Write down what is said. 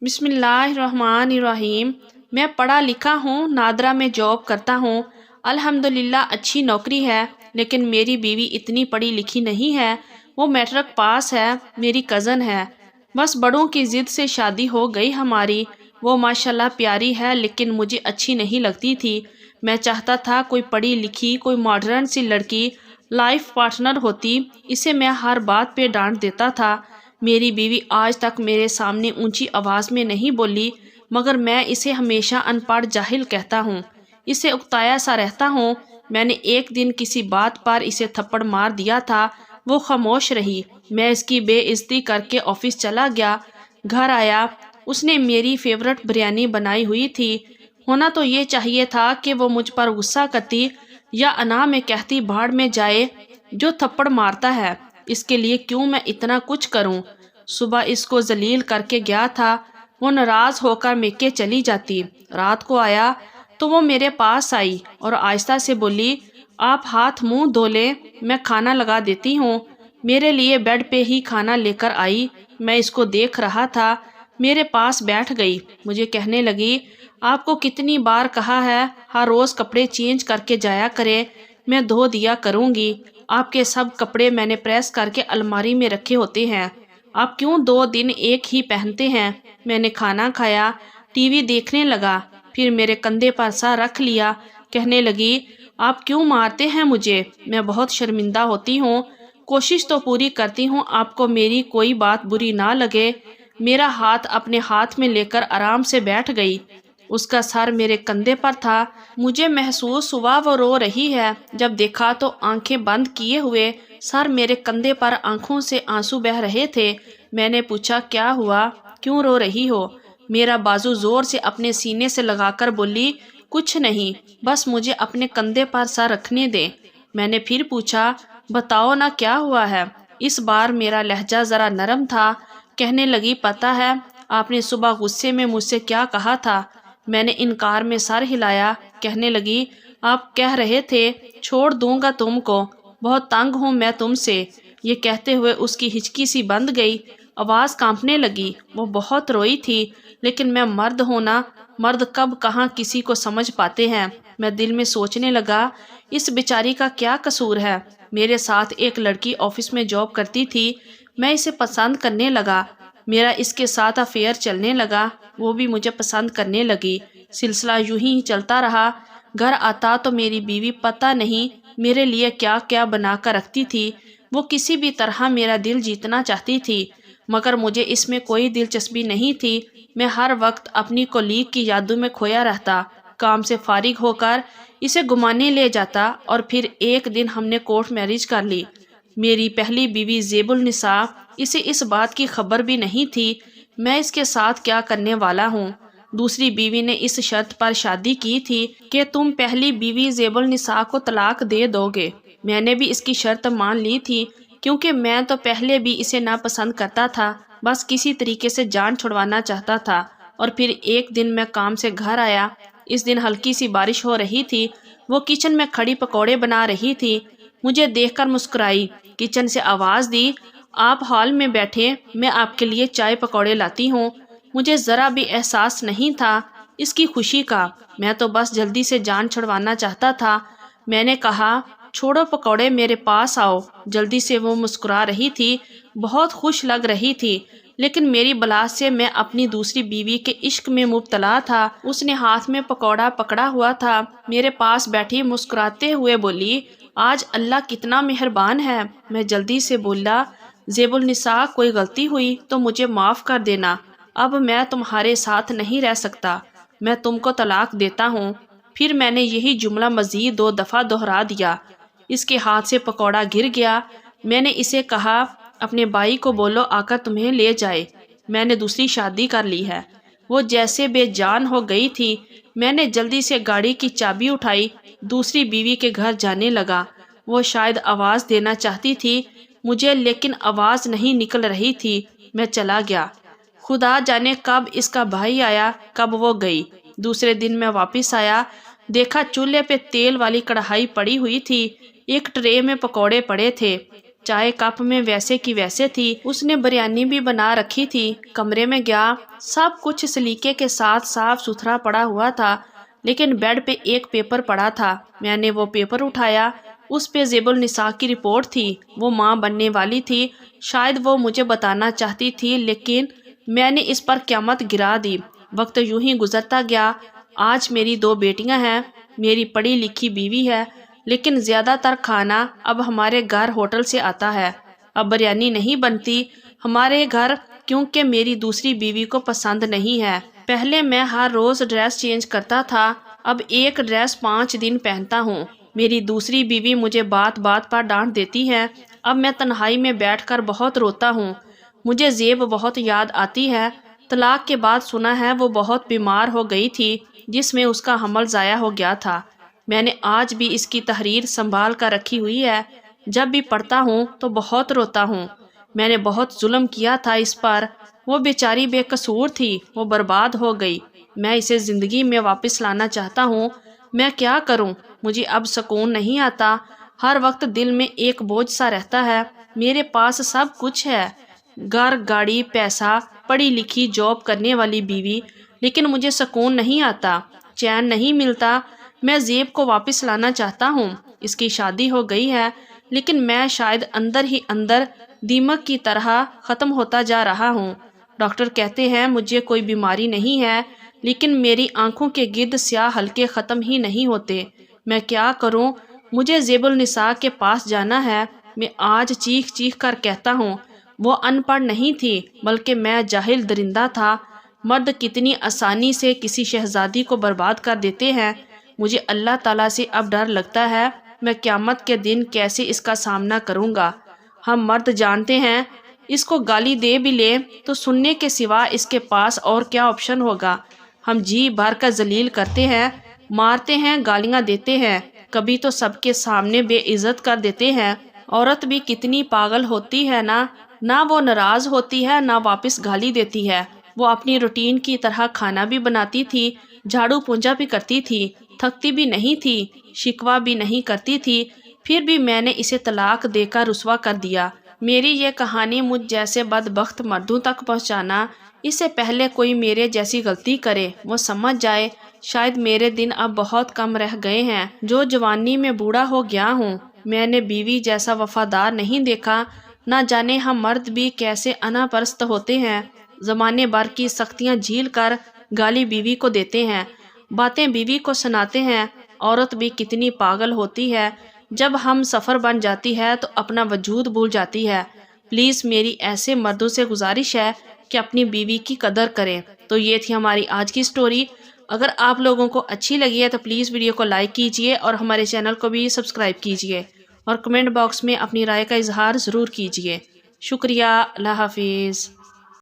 बिस्मिल्लाहिर्रहमानिर्रहीम। मैं पढ़ा लिखा हूँ, नादरा में जॉब करता हूँ। अल्हम्दुलिल्लाह अच्छी नौकरी है, लेकिन मेरी बीवी इतनी पढ़ी लिखी नहीं है। वो मैट्रिक पास है, मेरी कज़न है। बस बड़ों की ज़िद से शादी हो गई हमारी। वो माशाल्लाह प्यारी है, लेकिन मुझे अच्छी नहीं लगती थी। मैं चाहता था कोई पढ़ी लिखी, कोई मॉडर्न सी लड़की लाइफ पार्टनर होती। इसे मैं हर बात पे डांट देता था। मेरी बीवी आज तक मेरे सामने ऊंची आवाज़ में नहीं बोली, मगर मैं इसे हमेशा अनपढ़ जाहिल कहता हूँ। इसे उकताया सा रहता हूँ। मैंने एक दिन किसी बात पर इसे थप्पड़ मार दिया था। वो खामोश रही। मैं इसकी बेइज्जती करके ऑफिस चला गया। घर आया, उसने मेरी फेवरेट बिरयानी बनाई हुई थी। होना तो ये चाहिए था कि वो मुझ पर गुस्सा करती या अना में कहती भाड़ में जाए, जो थप्पड़ मारता है इसके लिए क्यों मैं इतना कुछ करूं। सुबह इसको जलील करके गया था, वो नाराज होकर मेके चली जाती। रात को आया तो वो मेरे पास आई और आहिस्ता से बोली, आप हाथ मुंह धो लें, मैं खाना लगा देती हूँ। मेरे लिए बेड पे ही खाना लेकर आई। मैं इसको देख रहा था, मेरे पास बैठ गई। मुझे कहने लगी, आपको कितनी बार कहा है हर रोज़ कपड़े चेंज करके जाया करें, मैं धो दिया करूँगी। आपके सब कपड़े मैंने प्रेस करके अलमारी में रखे होते हैं, आप क्यों 2 दिन एक ही पहनते हैं। मैंने खाना खाया, टीवी देखने लगा, फिर मेरे कंधे पर सा रख लिया। कहने लगी, आप क्यों मारते हैं मुझे, मैं बहुत शर्मिंदा होती हूँ। कोशिश तो पूरी करती हूँ आपको मेरी कोई बात बुरी ना लगे। मेरा हाथ अपने हाथ में लेकर आराम से बैठ गई। उसका सर मेरे कंधे पर था। मुझे महसूस हुआ वो रो रही है। जब देखा तो आंखें बंद किए हुए सर मेरे कंधे पर आंखों से आंसू बह रहे थे। मैंने पूछा, क्या हुआ, क्यों रो रही हो। मेरा बाजू जोर से अपने सीने से लगाकर बोली, कुछ नहीं, बस मुझे अपने कंधे पर सर रखने दे। मैंने फिर पूछा, बताओ ना क्या हुआ है। इस बार मेरा लहजा ज़रा नरम था। कहने लगी, पता है आपने सुबह गुस्से में मुझसे क्या कहा था। मैंने इनकार में सर हिलाया। कहने लगी, आप कह रहे थे छोड़ दूंगा तुमको, बहुत तंग हूँ मैं तुमसे। ये कहते हुए उसकी हिचकी सी बंद गई, आवाज़ कांपने लगी। वो बहुत रोई थी, लेकिन मैं मर्द हूँ ना, मर्द कब कहाँ किसी को समझ पाते हैं। मैं दिल में सोचने लगा, इस बेचारी का क्या कसूर है। मेरे साथ एक लड़की ऑफिस में जॉब करती थी, मैं इसे पसंद करने लगा। मेरा इसके साथ अफेयर चलने लगा, वो भी मुझे पसंद करने लगी। सिलसिला यूं ही चलता रहा। घर आता तो मेरी बीवी पता नहीं मेरे लिए क्या क्या बना कर रखती थी। वो किसी भी तरह मेरा दिल जीतना चाहती थी, मगर मुझे इसमें कोई दिलचस्पी नहीं थी। मैं हर वक्त अपनी कोलीग की यादों में खोया रहता। काम से फारिग होकर इसे घुमाने ले जाता और फिर एक दिन हमने कोर्ट मैरिज कर ली। मेरी पहली बीवी ज़ेबुल निसा, इसे इस बात की खबर भी नहीं थी मैं इसके साथ क्या करने वाला हूँ। दूसरी बीवी ने इस शर्त पर शादी की थी कि तुम पहली बीवी ज़ेबुल निसा को तलाक दे दोगे। मैंने भी इसकी शर्त मान ली थी, क्योंकि मैं तो पहले भी इसे नापसंद करता था, बस किसी तरीके से जान छुड़वाना चाहता था। और फिर एक दिन मैं काम से घर आया। इस दिन हल्की सी बारिश हो रही थी। वो किचन में खड़ी पकौड़े बना रही थी। मुझे देखकर मुस्कुराई। किचन से आवाज़ दी, आप हॉल में बैठे, मैं आपके लिए चाय पकौड़े लाती हूँ। मुझे ज़रा भी एहसास नहीं था इसकी खुशी का, मैं तो बस जल्दी से जान छुड़वाना चाहता था। मैंने कहा, छोड़ो पकौड़े, मेरे पास आओ। जल्दी से वो मुस्कुरा रही थी, बहुत खुश लग रही थी, लेकिन मेरी बला से मैं अपनी दूसरी बीवी के इश्क में मुब्तला था। उसने हाथ में पकौड़ा पकड़ा हुआ था, मेरे पास बैठी मुस्कुराते हुए बोली, आज अल्लाह कितना मेहरबान है। मैं जल्दी से बोला, ज़ेबुल निसा, कोई गलती हुई तो मुझे माफ़ कर देना, अब मैं तुम्हारे साथ नहीं रह सकता, मैं तुमको तलाक देता हूँ। फिर मैंने यही जुमला मज़ीद 2 दफ़ा दोहरा दिया। इसके हाथ से पकौड़ा गिर गया। मैंने इसे कहा, अपने भाई को बोलो आकर तुम्हें ले जाए, मैंने दूसरी शादी कर ली है। वो जैसे बेजान हो गई थी। मैंने जल्दी से गाड़ी की चाबी उठाई, दूसरी बीवी के घर जाने लगा। वो शायद आवाज़ देना चाहती थी मुझे, लेकिन आवाज़ नहीं निकल रही थी। मैं चला गया। खुदा जाने कब इसका भाई आया, कब वो गई। दूसरे दिन मैं वापस आया, देखा चूल्हे पे तेल वाली कढ़ाई पड़ी हुई थी, एक ट्रे में पकौड़े पड़े थे। चाय कप में वैसे की वैसे थी। उसने बिरयानी भी बना रखी थी। कमरे में गया, सब कुछ सलीके के साथ साफ सुथरा पड़ा हुआ था, लेकिन बेड पे एक पेपर पड़ा था। मैंने वो पेपर उठाया, उस पे ज़ेबुल निसा की रिपोर्ट थी। वो माँ बनने वाली थी। शायद वो मुझे बताना चाहती थी, लेकिन मैंने इस पर क़यामत गिरा दी। वक्त यूं ही गुजरता गया। आज मेरी 2 बेटियां हैं, मेरी पढ़ी लिखी बीवी है, लेकिन ज़्यादातर खाना अब हमारे घर होटल से आता है। अब बिरयानी नहीं बनती हमारे घर, क्योंकि मेरी दूसरी बीवी को पसंद नहीं है। पहले मैं हर रोज़ ड्रेस चेंज करता था, अब एक ड्रेस 5 दिन पहनता हूँ। मेरी दूसरी बीवी मुझे बात बात पर डांट देती है। अब मैं तन्हाई में बैठकर बहुत रोता हूँ। मुझे ज़ेब बहुत याद आती है। तलाक के बाद सुना है वो बहुत बीमार हो गई थी, जिसमें उसका हमल ज़ाया हो गया था। मैंने आज भी इसकी तहरीर संभाल कर रखी हुई है। जब भी पढ़ता हूँ तो बहुत रोता हूँ। मैंने बहुत जुल्म किया था इस पर। वो बेचारी बेकसूर थी, वो बर्बाद हो गई। मैं इसे ज़िंदगी में वापस लाना चाहता हूँ। मैं क्या करूँ? मुझे अब सुकून नहीं आता। हर वक्त दिल में एक बोझ सा रहता है। मेरे पास सब कुछ है, घर, गाड़ी, पैसा, पढ़ी लिखी जॉब करने वाली बीवी, लेकिन मुझे सुकून नहीं आता, चैन नहीं मिलता। मैं ज़ेब को वापस लाना चाहता हूँ। इसकी शादी हो गई है, लेकिन मैं शायद अंदर ही अंदर दीमक की तरह ख़त्म होता जा रहा हूँ। डॉक्टर कहते हैं मुझे कोई बीमारी नहीं है, लेकिन मेरी आंखों के गिर्द स्याह हल्के ख़त्म ही नहीं होते। मैं क्या करूँ? मुझे ज़ेबुल निसा के पास जाना है। मैं आज चीख चीख कर कहता हूँ। वो अनपढ़ नहीं थी, बल्कि मैं जाहिल दरिंदा था। मर्द कितनी आसानी से किसी शहजादी को बर्बाद कर देते हैं। मुझे अल्लाह ताला से अब डर लगता है, मैं क़यामत के दिन कैसे इसका सामना करूँगा। हम मर्द जानते हैं, इसको गाली दे भी ले तो सुनने के सिवा इसके पास और क्या ऑप्शन होगा। हम जी भर कर जलील करते हैं, मारते हैं, गालियाँ देते हैं, कभी तो सबके सामने बेइज्जत कर देते हैं। औरत भी कितनी पागल होती है ना वो नाराज़ होती है, ना वापस गाली देती है। वो अपनी रूटीन की तरह खाना भी बनाती थी, झाड़ू पोंछा भी करती थी, थकती भी नहीं थी, शिकवा भी नहीं करती थी। फिर भी मैंने इसे तलाक देकर रुसवा कर दिया। मेरी ये कहानी मुझ जैसे बदबख्त मर्दों तक पहुंचाना, इससे पहले कोई मेरे जैसी गलती करे वो समझ जाए। शायद मेरे दिन अब बहुत कम रह गए हैं, जो जवानी में बूढ़ा हो गया हूँ। मैंने बीवी जैसा वफादार नहीं देखा। ना जाने हम मर्द भी कैसे अनापरस्त होते हैं। ज़माने भर की सख्तियाँ झील कर गाली बीवी को देते हैं, बातें बीवी को सुनाते हैं। औरत भी कितनी पागल होती है, जब हम सफ़र बन जाती है तो अपना वजूद भूल जाती है। प्लीज़ मेरी ऐसे मर्दों से गुजारिश है कि अपनी बीवी की कदर करें। तो ये थी हमारी आज की स्टोरी। अगर आप लोगों को अच्छी लगी है तो प्लीज़ वीडियो को लाइक कीजिए और हमारे चैनल को भी सब्सक्राइब कीजिए और कमेंट बॉक्स में अपनी राय का इजहार ज़रूर कीजिए। शुक्रिया। अल्लाह हाफिज़।